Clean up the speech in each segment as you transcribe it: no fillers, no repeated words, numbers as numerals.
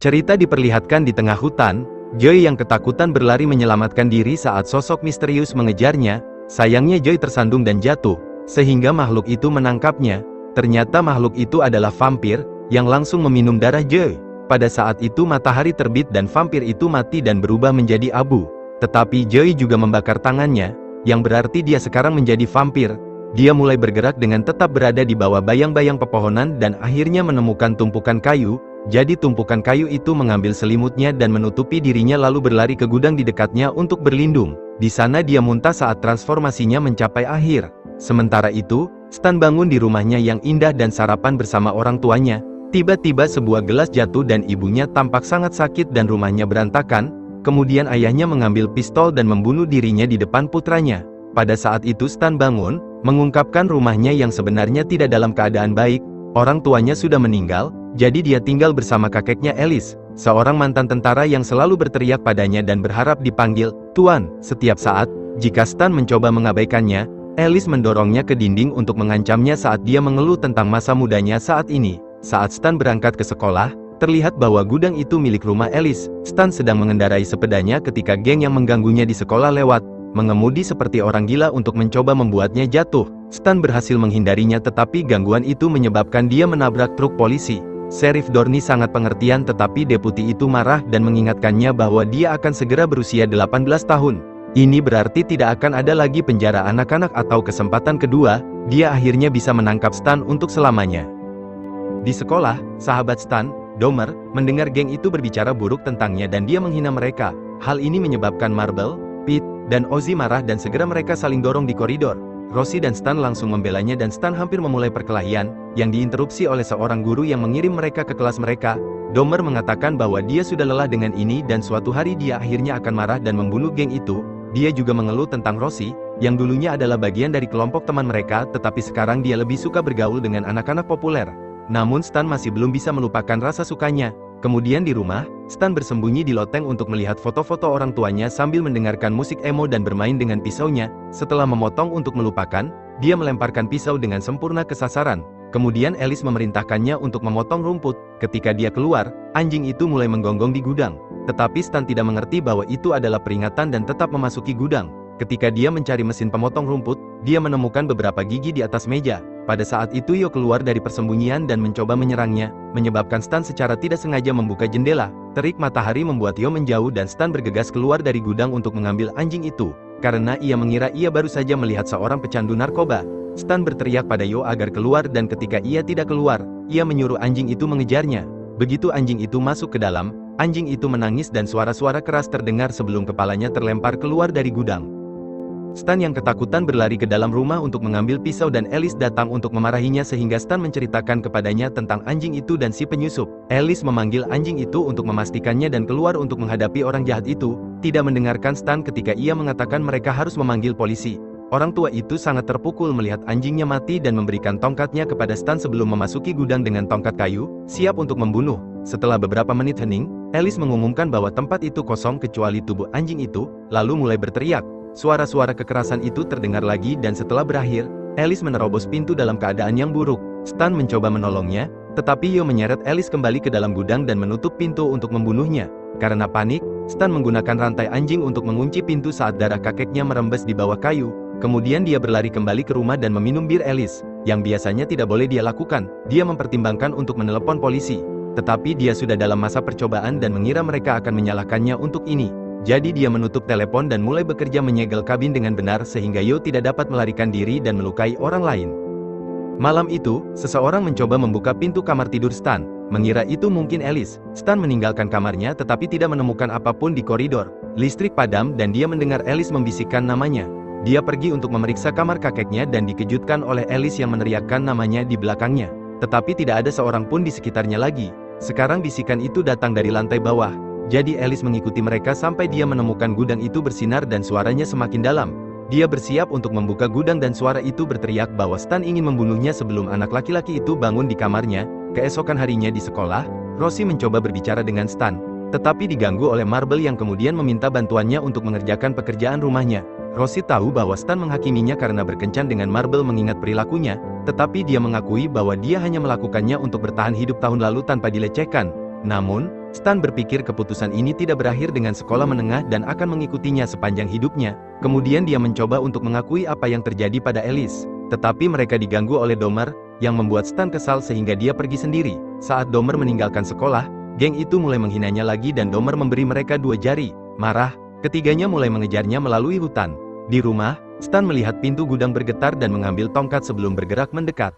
Cerita diperlihatkan di tengah hutan, Joy yang ketakutan berlari menyelamatkan diri saat sosok misterius mengejarnya. Sayangnya Joy tersandung dan jatuh, sehingga makhluk itu menangkapnya. Ternyata makhluk itu adalah vampir, yang langsung meminum darah Joy. Pada saat itu matahari terbit dan vampir itu mati dan berubah menjadi abu. Tetapi Joy juga membakar tangannya, yang berarti dia sekarang menjadi vampir. Dia mulai bergerak dengan tetap berada di bawah bayang-bayang pepohonan dan akhirnya menemukan tumpukan kayu. Jadi tumpukan kayu itu mengambil selimutnya dan menutupi dirinya lalu berlari ke gudang di dekatnya untuk berlindung. Di sana dia muntah saat transformasinya mencapai akhir. Sementara itu, Stan bangun di rumahnya yang indah dan sarapan bersama orang tuanya. Tiba-tiba sebuah gelas jatuh dan ibunya tampak sangat sakit dan rumahnya berantakan. Kemudian ayahnya mengambil pistol dan membunuh dirinya di depan putranya. Pada saat itu Stan bangun, mengungkapkan rumahnya yang sebenarnya tidak dalam keadaan baik. Orang tuanya sudah meninggal, jadi dia tinggal bersama kakeknya Alice, seorang mantan tentara yang selalu berteriak padanya dan berharap dipanggil Tuan setiap saat. Jika Stan mencoba mengabaikannya, Alice mendorongnya ke dinding untuk mengancamnya saat dia mengeluh tentang masa mudanya saat ini. Saat Stan berangkat ke sekolah, terlihat bahwa gudang itu milik rumah Alice. Stan sedang mengendarai sepedanya ketika geng yang mengganggunya di sekolah lewat, mengemudi seperti orang gila untuk mencoba membuatnya jatuh. Stan berhasil menghindarinya tetapi gangguan itu menyebabkan dia menabrak truk polisi. Sheriff Dorney sangat pengertian tetapi deputi itu marah dan mengingatkannya bahwa dia akan segera berusia 18 tahun. Ini berarti tidak akan ada lagi penjara anak-anak atau kesempatan kedua. Dia akhirnya bisa menangkap Stan untuk selamanya. Di sekolah, sahabat Stan, Domer, mendengar geng itu berbicara buruk tentangnya dan dia menghina mereka. Hal ini menyebabkan Marble, Pete, dan Ozzy marah dan segera mereka saling dorong di koridor. Rosie dan Stan langsung membelanya dan Stan hampir memulai perkelahian, yang diinterupsi oleh seorang guru yang mengirim mereka ke kelas mereka. Domer mengatakan bahwa dia sudah lelah dengan ini dan suatu hari dia akhirnya akan marah dan membunuh geng itu. Dia juga mengeluh tentang Rosie, yang dulunya adalah bagian dari kelompok teman mereka tetapi sekarang dia lebih suka bergaul dengan anak-anak populer. Namun Stan masih belum bisa melupakan rasa sukanya. Kemudian di rumah, Stan bersembunyi di loteng untuk melihat foto-foto orang tuanya sambil mendengarkan musik emo dan bermain dengan pisaunya. Setelah memotong untuk melupakan, dia melemparkan pisau dengan sempurna ke sasaran. Kemudian Alice memerintahkannya untuk memotong rumput. Ketika dia keluar, anjing itu mulai menggonggong di gudang. Tetapi Stan tidak mengerti bahwa itu adalah peringatan dan tetap memasuki gudang. Ketika dia mencari mesin pemotong rumput, dia menemukan beberapa gigi di atas meja. Pada saat itu Yo keluar dari persembunyian dan mencoba menyerangnya, menyebabkan Stan secara tidak sengaja membuka jendela. Terik matahari membuat Yo menjauh dan Stan bergegas keluar dari gudang untuk mengambil anjing itu. Karena ia mengira ia baru saja melihat seorang pecandu narkoba. Stan berteriak pada Yo agar keluar dan ketika ia tidak keluar, ia menyuruh anjing itu mengejarnya. Begitu anjing itu masuk ke dalam, anjing itu menangis dan suara-suara keras terdengar sebelum kepalanya terlempar keluar dari gudang. Stan yang ketakutan berlari ke dalam rumah untuk mengambil pisau dan Alice datang untuk memarahinya sehingga Stan menceritakan kepadanya tentang anjing itu dan si penyusup. Alice memanggil anjing itu untuk memastikannya dan keluar untuk menghadapi orang jahat itu, tidak mendengarkan Stan ketika ia mengatakan mereka harus memanggil polisi. Orang tua itu sangat terpukul melihat anjingnya mati dan memberikan tongkatnya kepada Stan sebelum memasuki gudang dengan tongkat kayu, siap untuk membunuh. Setelah beberapa menit hening, Alice mengumumkan bahwa tempat itu kosong kecuali tubuh anjing itu, lalu mulai berteriak. Suara-suara kekerasan itu terdengar lagi dan setelah berakhir, Alice menerobos pintu dalam keadaan yang buruk. Stan mencoba menolongnya, tetapi Yo menyeret Alice kembali ke dalam gudang dan menutup pintu untuk membunuhnya. Karena panik, Stan menggunakan rantai anjing untuk mengunci pintu saat darah kakeknya merembes di bawah kayu. Kemudian dia berlari kembali ke rumah dan meminum bir Alice, yang biasanya tidak boleh dia lakukan. Dia mempertimbangkan untuk menelepon polisi, tetapi dia sudah dalam masa percobaan dan mengira mereka akan menyalahkannya untuk ini. Jadi dia menutup telepon dan mulai bekerja menyegel kabin dengan benar sehingga Yo tidak dapat melarikan diri dan melukai orang lain. Malam itu, seseorang mencoba membuka pintu kamar tidur Stan, mengira itu mungkin Alice. Stan meninggalkan kamarnya tetapi tidak menemukan apapun di koridor. Listrik padam dan dia mendengar Alice membisikkan namanya. Dia pergi untuk memeriksa kamar kakeknya dan dikejutkan oleh Alice yang meneriakkan namanya di belakangnya. Tetapi tidak ada seorang pun di sekitarnya lagi. Sekarang bisikan itu datang dari lantai bawah. Jadi Alice mengikuti mereka sampai dia menemukan gudang itu bersinar dan suaranya semakin dalam. Dia bersiap untuk membuka gudang dan suara itu berteriak bahwa Stan ingin membunuhnya sebelum anak laki-laki itu bangun di kamarnya. Keesokan harinya di sekolah, Rosie mencoba berbicara dengan Stan, tetapi diganggu oleh Marble yang kemudian meminta bantuannya untuk mengerjakan pekerjaan rumahnya. Rosie tahu bahwa Stan menghakiminya karena berkencan dengan Marble mengingat perilakunya, tetapi dia mengakui bahwa dia hanya melakukannya untuk bertahan hidup tahun lalu tanpa dilecehkan. Namun, Stan berpikir keputusan ini tidak berakhir dengan sekolah menengah dan akan mengikutinya sepanjang hidupnya. Kemudian dia mencoba untuk mengakui apa yang terjadi pada Alice. Tetapi mereka diganggu oleh Domer, yang membuat Stan kesal sehingga dia pergi sendiri. Saat Domer meninggalkan sekolah, geng itu mulai menghinanya lagi dan Domer memberi mereka 2 jari. Marah, ketiganya mulai mengejarnya melalui hutan. Di rumah, Stan melihat pintu gudang bergetar dan mengambil tongkat sebelum bergerak mendekat.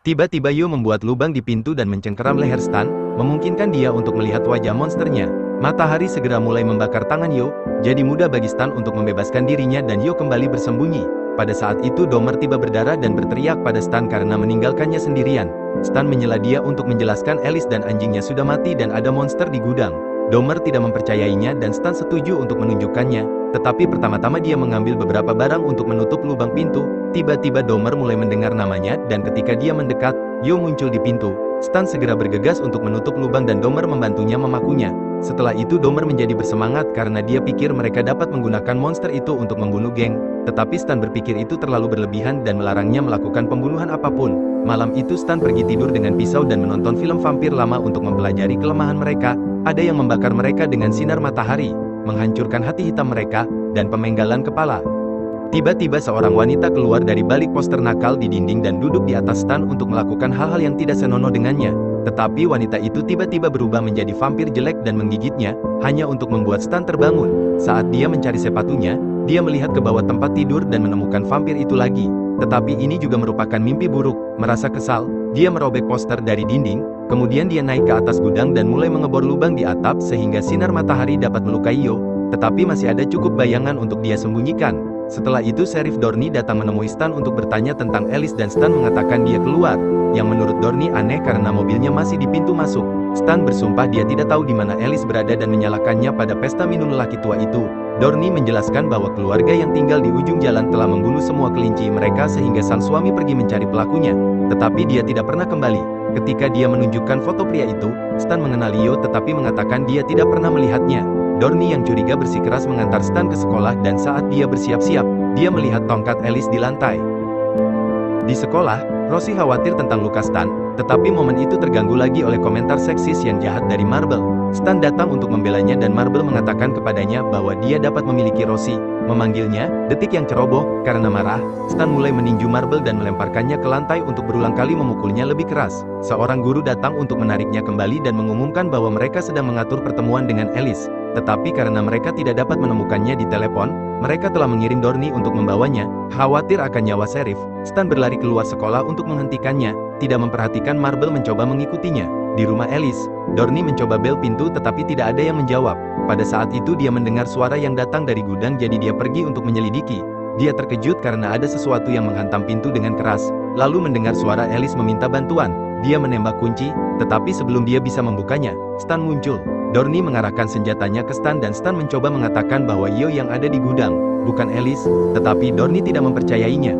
Tiba-tiba Yo membuat lubang di pintu dan mencengkeram leher Stan, memungkinkan dia untuk melihat wajah monsternya. Matahari segera mulai membakar tangan Yo, jadi mudah bagi Stan untuk membebaskan dirinya dan Yo kembali bersembunyi. Pada saat itu Domer tiba berdarah dan berteriak pada Stan karena meninggalkannya sendirian. Stan menyela dia untuk menjelaskan Alice dan anjingnya sudah mati dan ada monster di gudang. Domer tidak mempercayainya dan Stan setuju untuk menunjukkannya, tetapi pertama-tama dia mengambil beberapa barang untuk menutup lubang pintu. Tiba-tiba Domer mulai mendengar namanya dan ketika dia mendekat, Yo muncul di pintu. Stan segera bergegas untuk menutup lubang dan Domer membantunya memakunya. Setelah itu Domer menjadi bersemangat karena dia pikir mereka dapat menggunakan monster itu untuk membunuh geng. Tetapi Stan berpikir itu terlalu berlebihan dan melarangnya melakukan pembunuhan apapun. Malam itu Stan pergi tidur dengan pisau dan menonton film vampir lama untuk mempelajari kelemahan mereka. Ada yang membakar mereka dengan sinar matahari, menghancurkan hati hitam mereka, dan pemenggalan kepala. Tiba-tiba seorang wanita keluar dari balik poster nakal di dinding dan duduk di atas Stan untuk melakukan hal-hal yang tidak senonoh dengannya. Tetapi wanita itu tiba-tiba berubah menjadi vampir jelek dan menggigitnya, hanya untuk membuat Stan terbangun. Saat dia mencari sepatunya, dia melihat ke bawah tempat tidur dan menemukan vampir itu lagi. Tetapi ini juga merupakan mimpi buruk. Merasa kesal, dia merobek poster dari dinding, kemudian dia naik ke atas gudang dan mulai mengebor lubang di atap sehingga sinar matahari dapat melukai Yo, tetapi masih ada cukup bayangan untuk dia sembunyikan. Setelah itu Sheriff Dorny datang menemui Stan untuk bertanya tentang Alice dan Stan mengatakan dia keluar, yang menurut Dorny aneh karena mobilnya masih di pintu masuk. Stan bersumpah dia tidak tahu di mana Alice berada dan menyalahkannya pada pesta minum lelaki tua itu. Dorny menjelaskan bahwa keluarga yang tinggal di ujung jalan telah membunuh semua kelinci mereka sehingga sang suami pergi mencari pelakunya, tetapi dia tidak pernah kembali. Ketika dia menunjukkan foto pria itu, Stan mengenali Yo tetapi mengatakan dia tidak pernah melihatnya. Dorny yang curiga bersikeras mengantar Stan ke sekolah dan saat dia bersiap-siap, dia melihat tongkat Alice di lantai. Di sekolah, Rosie khawatir tentang luka Stan, tetapi momen itu terganggu lagi oleh komentar seksis yang jahat dari Marble. Stan datang untuk membelanya dan Marble mengatakan kepadanya bahwa dia dapat memiliki Rosie, memanggilnya detik yang ceroboh. Karena marah, Stan mulai meninju Marble dan melemparkannya ke lantai untuk berulang kali memukulnya lebih keras. Seorang guru datang untuk menariknya kembali dan mengumumkan bahwa mereka sedang mengatur pertemuan dengan Alice. Tetapi karena mereka tidak dapat menemukannya di telepon, mereka telah mengirim Dorny untuk membawanya. Khawatir akan nyawa Sheriff, Stan berlari keluar sekolah untuk menghentikannya, tidak memperhatikan Marble mencoba mengikutinya. Di rumah Alice, Dorny mencoba bel pintu tetapi tidak ada yang menjawab. Pada saat itu dia mendengar suara yang datang dari gudang jadi dia pergi untuk menyelidiki. Dia terkejut karena ada sesuatu yang menghantam pintu dengan keras, lalu mendengar suara Alice meminta bantuan. Dia menembak kunci, tetapi sebelum dia bisa membukanya, Stan muncul. Dorny mengarahkan senjatanya ke Stan dan Stan mencoba mengatakan bahwa Yo yang ada di gudang, bukan Alice, tetapi Dorny tidak mempercayainya.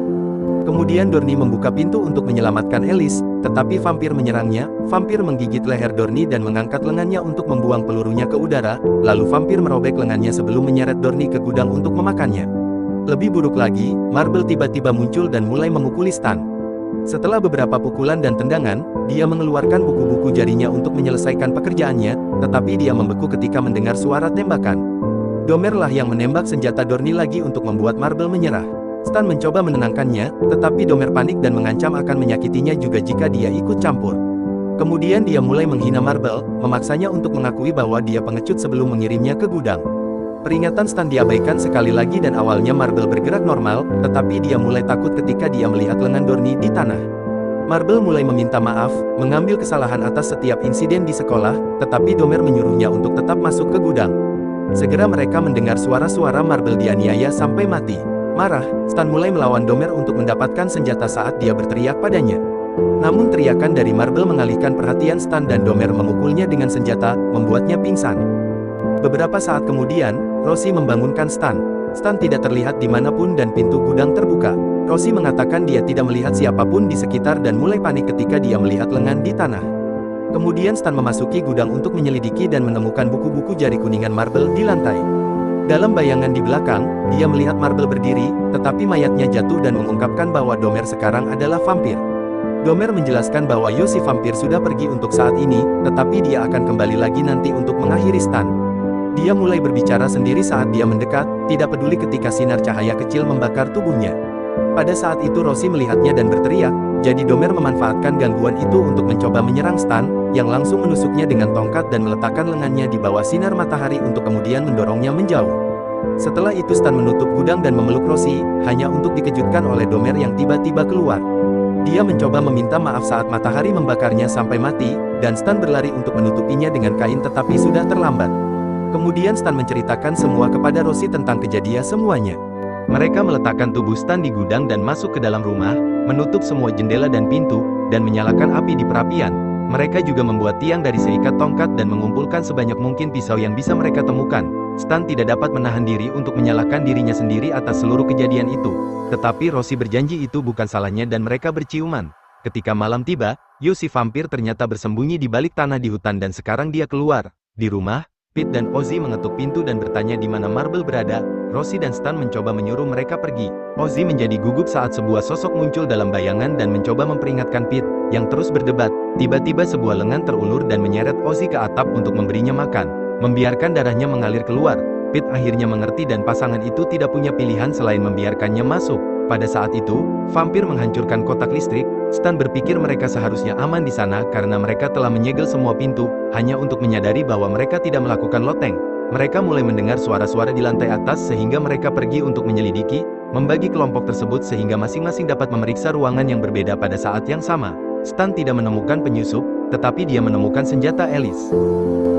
Kemudian Dorny membuka pintu untuk menyelamatkan Alice, tetapi vampir menyerangnya. Vampir menggigit leher Dorny dan mengangkat lengannya untuk membuang pelurunya ke udara, lalu vampir merobek lengannya sebelum menyeret Dorny ke gudang untuk memakannya. Lebih buruk lagi, Marble tiba-tiba muncul dan mulai memukuli Stan. Setelah beberapa pukulan dan tendangan, dia mengeluarkan buku-buku jarinya untuk menyelesaikan pekerjaannya, tetapi dia membeku ketika mendengar suara tembakan. Domer lah yang menembak senjata Dorny lagi untuk membuat Marble menyerah. Stan mencoba menenangkannya, tetapi Domer panik dan mengancam akan menyakitinya juga jika dia ikut campur. Kemudian dia mulai menghina Marble, memaksanya untuk mengakui bahwa dia pengecut sebelum mengirimnya ke gudang. Peringatan Stan diabaikan sekali lagi dan awalnya Marble bergerak normal, tetapi dia mulai takut ketika dia melihat lengan Dorny di tanah. Marble mulai meminta maaf, mengambil kesalahan atas setiap insiden di sekolah, tetapi Domer menyuruhnya untuk tetap masuk ke gudang. Segera mereka mendengar suara-suara Marble dianiaya sampai mati. Marah, Stan mulai melawan Domer untuk mendapatkan senjata saat dia berteriak padanya. Namun teriakan dari Marble mengalihkan perhatian Stan dan Domer memukulnya dengan senjata, membuatnya pingsan. Beberapa saat kemudian, Rosie membangunkan Stan. Stan tidak terlihat dimanapun dan pintu gudang terbuka. Rosie mengatakan dia tidak melihat siapapun di sekitar dan mulai panik ketika dia melihat lengan di tanah. Kemudian Stan memasuki gudang untuk menyelidiki dan menemukan buku-buku jari kuningan Marble di lantai. Dalam bayangan di belakang, dia melihat Marble berdiri, tetapi mayatnya jatuh dan mengungkapkan bahwa Domer sekarang adalah vampir. Domer menjelaskan bahwa Yo si vampir sudah pergi untuk saat ini, tetapi dia akan kembali lagi nanti untuk mengakhiri Stan. Dia mulai berbicara sendiri saat dia mendekat, tidak peduli ketika sinar cahaya kecil membakar tubuhnya. Pada saat itu Rosie melihatnya dan berteriak, jadi Domer memanfaatkan gangguan itu untuk mencoba menyerang Stan, yang langsung menusuknya dengan tongkat dan meletakkan lengannya di bawah sinar matahari untuk kemudian mendorongnya menjauh. Setelah itu Stan menutup gudang dan memeluk Rosie, hanya untuk dikejutkan oleh Domer yang tiba-tiba keluar. Dia mencoba meminta maaf saat matahari membakarnya sampai mati, dan Stan berlari untuk menutupinya dengan kain tetapi sudah terlambat. Kemudian Stan menceritakan semua kepada Rosie tentang kejadian semuanya. Mereka meletakkan tubuh Stan di gudang dan masuk ke dalam rumah, menutup semua jendela dan pintu, dan menyalakan api di perapian. Mereka juga membuat tiang dari seikat tongkat dan mengumpulkan sebanyak mungkin pisau yang bisa mereka temukan. Stan tidak dapat menahan diri untuk menyalahkan dirinya sendiri atas seluruh kejadian itu. Tetapi Rosie berjanji itu bukan salahnya dan mereka berciuman. Ketika malam tiba, Yo si vampir ternyata bersembunyi di balik tanah di hutan dan sekarang dia keluar. Di rumah, Pete dan Ozzy mengetuk pintu dan bertanya di mana Marble berada. Rosie dan Stan mencoba menyuruh mereka pergi. Ozzy menjadi gugup saat sebuah sosok muncul dalam bayangan dan mencoba memperingatkan Pete, yang terus berdebat. Tiba-tiba sebuah lengan terulur dan menyeret Ozzy ke atap untuk memberinya makan. Membiarkan darahnya mengalir keluar. Pete akhirnya mengerti dan pasangan itu tidak punya pilihan selain membiarkannya masuk. Pada saat itu, vampir menghancurkan kotak listrik. Stan berpikir mereka seharusnya aman di sana karena mereka telah menyegel semua pintu, hanya untuk menyadari bahwa mereka tidak melakukan loteng. Mereka mulai mendengar suara-suara di lantai atas sehingga mereka pergi untuk menyelidiki, membagi kelompok tersebut sehingga masing-masing dapat memeriksa ruangan yang berbeda pada saat yang sama. Stan tidak menemukan penyusup, tetapi dia menemukan senjata Alice.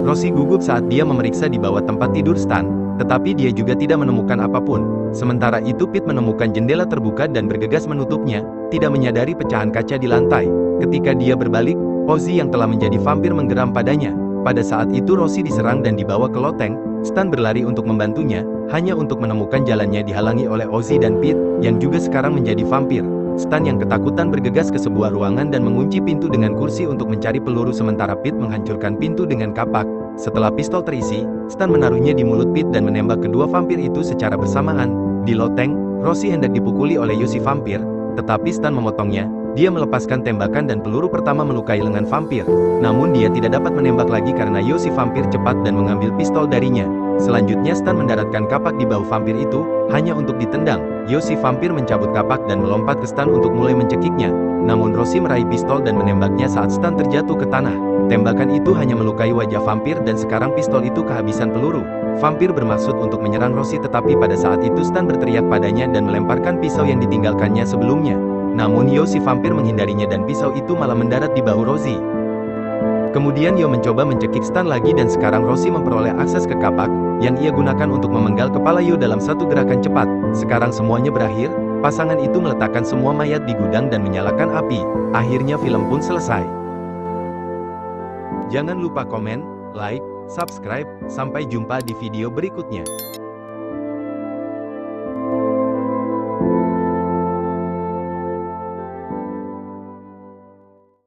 Rosie gugup saat dia memeriksa di bawah tempat tidur Stan, tetapi dia juga tidak menemukan apapun. Sementara itu Pete menemukan jendela terbuka dan bergegas menutupnya, tidak menyadari pecahan kaca di lantai. Ketika dia berbalik, Ozzy yang telah menjadi vampir menggeram padanya. Pada saat itu Rosie diserang dan dibawa ke loteng. Stan berlari untuk membantunya, hanya untuk menemukan jalannya dihalangi oleh Ozzy dan Pete, yang juga sekarang menjadi vampir. Stan yang ketakutan bergegas ke sebuah ruangan dan mengunci pintu dengan kursi untuk mencari peluru sementara Pete menghancurkan pintu dengan kapak. Setelah pistol terisi, Stan menaruhnya di mulut Pete dan menembak kedua vampir itu secara bersamaan. Di loteng, Rosie hendak dipukuli oleh Yo si vampir, tetapi Stan memotongnya. Dia melepaskan tembakan dan peluru pertama melukai lengan vampir. Namun dia tidak dapat menembak lagi karena Yo si vampir cepat dan mengambil pistol darinya. Selanjutnya Stan mendaratkan kapak di bahu vampir itu, hanya untuk ditendang. Yo si vampir mencabut kapak dan melompat ke Stan untuk mulai mencekiknya. Namun Rosie meraih pistol dan menembaknya saat Stan terjatuh ke tanah. Tembakan itu hanya melukai wajah vampir dan sekarang pistol itu kehabisan peluru. Vampir bermaksud untuk menyerang Rosie tetapi pada saat itu Stan berteriak padanya dan melemparkan pisau yang ditinggalkannya sebelumnya. Namun Yo si vampir menghindarinya dan pisau itu malah mendarat di bahu Rosie. Kemudian Yo mencoba mencekik Stan lagi dan sekarang Rosie memperoleh akses ke kapak, yang ia gunakan untuk memenggal kepala Yo dalam satu gerakan cepat. Sekarang semuanya berakhir, pasangan itu meletakkan semua mayat di gudang dan menyalakan api. Akhirnya film pun selesai. Jangan lupa komen, like, subscribe, sampai jumpa di video berikutnya.